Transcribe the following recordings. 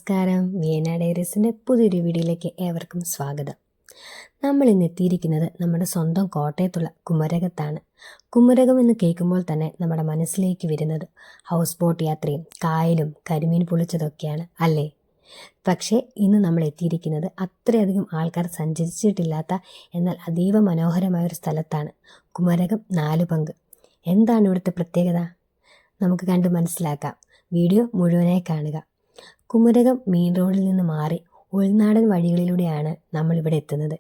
നമസ്കാരം. വിയന്ന ഡയറീസിൻ്റെ പുതിയൊരു വീഡിയോയിലേക്ക് ഏവർക്കും സ്വാഗതം. നമ്മൾ ഇന്ന് എത്തിയിരിക്കുന്നത് നമ്മുടെ സ്വന്തം കോട്ടയത്തുള്ള കുമരകത്താണ്. കുമരകം എന്ന് കേൾക്കുമ്പോൾ തന്നെ നമ്മുടെ മനസ്സിലേക്ക് വരുന്നത് ഹൗസ് ബോട്ട് യാത്രയും കായലും കരിമീൻ പൊളിച്ചതൊക്കെയാണ് അല്ലേ? പക്ഷേ ഇന്ന് നമ്മൾ എത്തിയിരിക്കുന്നത് അത്രയധികം ആൾക്കാർ സഞ്ചരിച്ചിട്ടില്ലാത്ത എന്നാൽ അതീവ മനോഹരമായൊരു സ്ഥലത്താണ്. കുമരകം നാലുപങ്ക്. എന്താണ് ഇവിടുത്തെ പ്രത്യേകത? നമുക്ക് കണ്ട് മനസ്സിലാക്കാം. വീഡിയോ മുഴുവനായി കാണുക. കുമരകം മെയിൻ റോഡിൽ നിന്ന് മാറി ഉൾനാടൻ വഴികളിലൂടെയാണ് നമ്മളിവിടെ എത്തുന്നത്.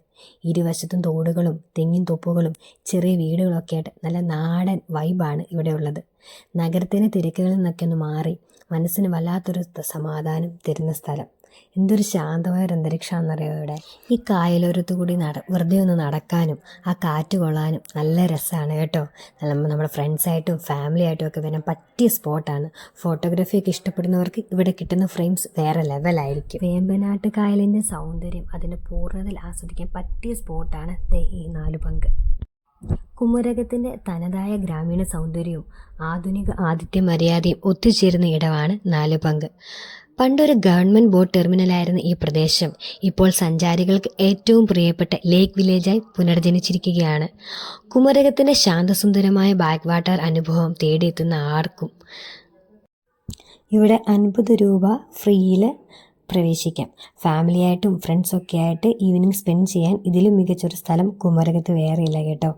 ഇരുവശത്തും തോടുകളും തെങ്ങിൻ തോപ്പുകളും ചെറിയ വീടുകളൊക്കെ ആയിട്ട് നല്ല നാടൻ വൈബാണ് ഇവിടെ ഉള്ളത്. നഗരത്തിൻ്റെ തിരക്കുകളിൽ നിന്നൊക്കെ ഒന്ന് മാറി മനസ്സിന് വല്ലാത്തൊരു സമാധാനം തരുന്ന സ്ഥലം. എന്തൊരു ശാന്തമായൊരു അന്തരീക്ഷമാണെന്നറിയാം ഇവിടെ. ഈ കായലോരത്തു കൂടി വെറുതെ ഒന്ന് നടക്കാനും ആ കാറ്റ് കൊള്ളാനും നല്ല രസമാണ് കേട്ടോ. നമ്മുടെ ഫ്രണ്ട്സായിട്ടും ഫാമിലി ആയിട്ടും ഒക്കെ വരാൻ പറ്റിയ സ്പോട്ടാണ്. ഫോട്ടോഗ്രാഫിയൊക്കെ ഇഷ്ടപ്പെടുന്നവർക്ക് ഇവിടെ കിട്ടുന്ന ഫ്രെയിംസ് വേറെ ലെവലായിരിക്കും. വേമ്പനാട്ട് കായലിൻ്റെ സൗന്ദര്യം അതിൻ്റെ പൂർണ്ണതയിൽ ആസ്വദിക്കാൻ പറ്റിയ സ്പോട്ടാണ് ഈ നാലുപങ്ക്. കുമരകത്തിൻ്റെ തനതായ ഗ്രാമീണ സൗന്ദര്യവും ആധുനിക ആതിഥ്യ മര്യാദയും ഒത്തുചേരുന്ന ഇടമാണ് നാലുപങ്ക്. പണ്ടൊരു ഗവൺമെൻറ് ബോട്ട് ടെർമിനലായിരുന്ന ഈ പ്രദേശം ഇപ്പോൾ സഞ്ചാരികൾക്ക് ഏറ്റവും പ്രിയപ്പെട്ട ലേക്ക് വില്ലേജായി പുനർജനിച്ചിരിക്കുകയാണ്. കുമരകത്തിൻ്റെ ശാന്തസുന്ദരമായ ബാക്ക് വാട്ടർ അനുഭവം തേടിയെത്തുന്ന ആർക്കും ഇവിടെ 50 രൂപ ഫ്രീയിൽ പ്രവേശിക്കാം. ഫാമിലിയായിട്ടും ഫ്രണ്ട്സൊക്കെ ആയിട്ട് ഈവനിങ് സ്പെൻഡ് ചെയ്യാൻ ഇതിലും മികച്ചൊരു സ്ഥലം കുമരകത്ത് വേറെയില്ല കേട്ടോ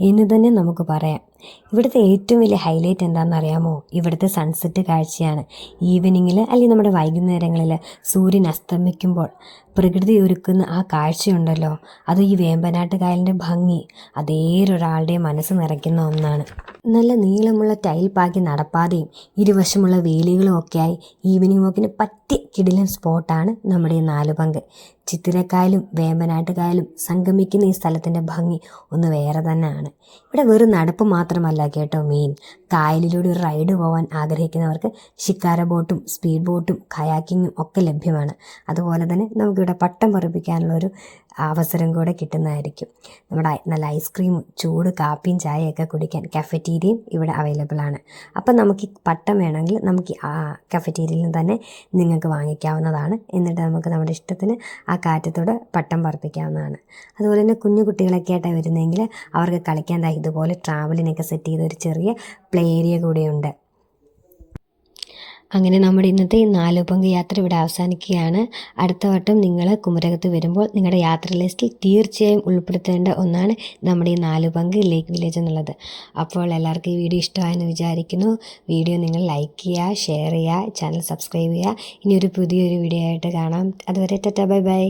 എന്ന് തന്നെ നമുക്ക് പറയാം. ഇവിടുത്തെ ഏറ്റവും വലിയ ഹൈലൈറ്റ് എന്താണെന്നറിയാമോ? ഇവിടുത്തെ സൺസെറ്റ് കാഴ്ചയാണ്. ഈവനിങ്ങിൽ അല്ലെങ്കിൽ നമ്മുടെ വൈകുന്നേരങ്ങളിൽ സൂര്യൻ അസ്തമിക്കുമ്പോൾ പ്രകൃതി ഒരുക്കുന്ന ആ കാഴ്ചയുണ്ടല്ലോ, അത് ഈ വേമ്പനാട്ട് കായലിൻ്റെ ഭംഗി അതേയൊരാളുടെ മനസ്സ് നിറയ്ക്കുന്ന ഒന്നാണ്. നല്ല നീളമുള്ള ടൈൽ പാക്കി നടപ്പാതയും ഇരുവശമുള്ള വേലികളും ഒക്കെയായി ഈവനിങ് വാക്കിന് പറ്റിയ കിടിലൻ സ്പോട്ടാണ് നമ്മുടെ ഈ നാലുപങ്ക്. ചിത്തിരക്കായലും വേമ്പനാട്ട് കായലും സംഗമിക്കുന്ന ഈ സ്ഥലത്തിൻ്റെ ഭംഗി ഒന്ന് വേറെ തന്നെയാണ്. ഇവിടെ വെറും നടപ്പ് മാത്രമല്ല കേട്ടോ മെയിൻ. കായലിലൂടെ ഒരു റൈഡ് പോകാൻ ആഗ്രഹിക്കുന്നവർക്ക് ഷിക്കാര ബോട്ടും സ്പീഡ് ബോട്ടും കയാക്കിങ്ങും ഒക്കെ ലഭ്യമാണ്. അതുപോലെ തന്നെ നമുക്കിവിടെ പട്ടം പറപ്പിക്കാനുള്ളൊരു അവസരം കൂടെ കിട്ടുന്നതായിരിക്കും. നമ്മുടെ നല്ല ഐസ്ക്രീമും ചൂട് കാപ്പിയും ചായയൊക്കെ കുടിക്കാൻ കഫറ്റീരിയയും ഇവിടെ അവൈലബിൾ ആണ്. അപ്പം നമുക്ക് പട്ടം വേണമെങ്കിൽ നമുക്ക് ആ കഫറ്റീരിയയിൽ തന്നെ നിങ്ങൾക്ക് വാങ്ങിക്കാവുന്നതാണ്. എന്നിട്ട് നമുക്ക് നമ്മുടെ ഇഷ്ടത്തിന് ആ കാറ്റത്തോടെ പട്ടം പറപ്പിക്കാവുന്നതാണ്. അതുപോലെ തന്നെ കുഞ്ഞു കുട്ടികളൊക്കെ ആയിട്ടാണ് വരുന്നതെങ്കിൽ അവർക്ക് കളിക്കാൻ ഇതുപോലെ ട്രാവലിനൊക്കെ സെറ്റ് ചെയ്ത ഒരു ചെറിയ പ്ലേ ഏരിയ കൂടെയുണ്ട്. അങ്ങനെ നമ്മുടെ ഇന്നത്തെ നാലുപങ്ക് യാത്ര ഇവിടെ അവസാനിക്കുകയാണ്. അടുത്ത വട്ടം നിങ്ങൾ കുമരകത്ത് വരുമ്പോൾ നിങ്ങളുടെ യാത്രാ ലിസ്റ്റിൽ തീർച്ചയായും ഉൾപ്പെടുത്തേണ്ട ഒന്നാണ് നമ്മുടെ ഈ നാലുപങ്ക് ലേക്ക് വില്ലേജ് എന്നുള്ളത്. അപ്പോൾ എല്ലാവർക്കും ഈ വീഡിയോ ഇഷ്ടമായെന്ന് വിചാരിക്കുന്നു. വീഡിയോ നിങ്ങൾ ലൈക്ക് ചെയ്യുക, ഷെയർ ചെയ്യുക, ചാനൽ സബ്സ്ക്രൈബ് ചെയ്യുക. ഇനി ഒരു പുതിയൊരു വീഡിയോ ആയിട്ട് കാണാം. അതുവരെ ടാറ്റാ ബൈ ബൈ.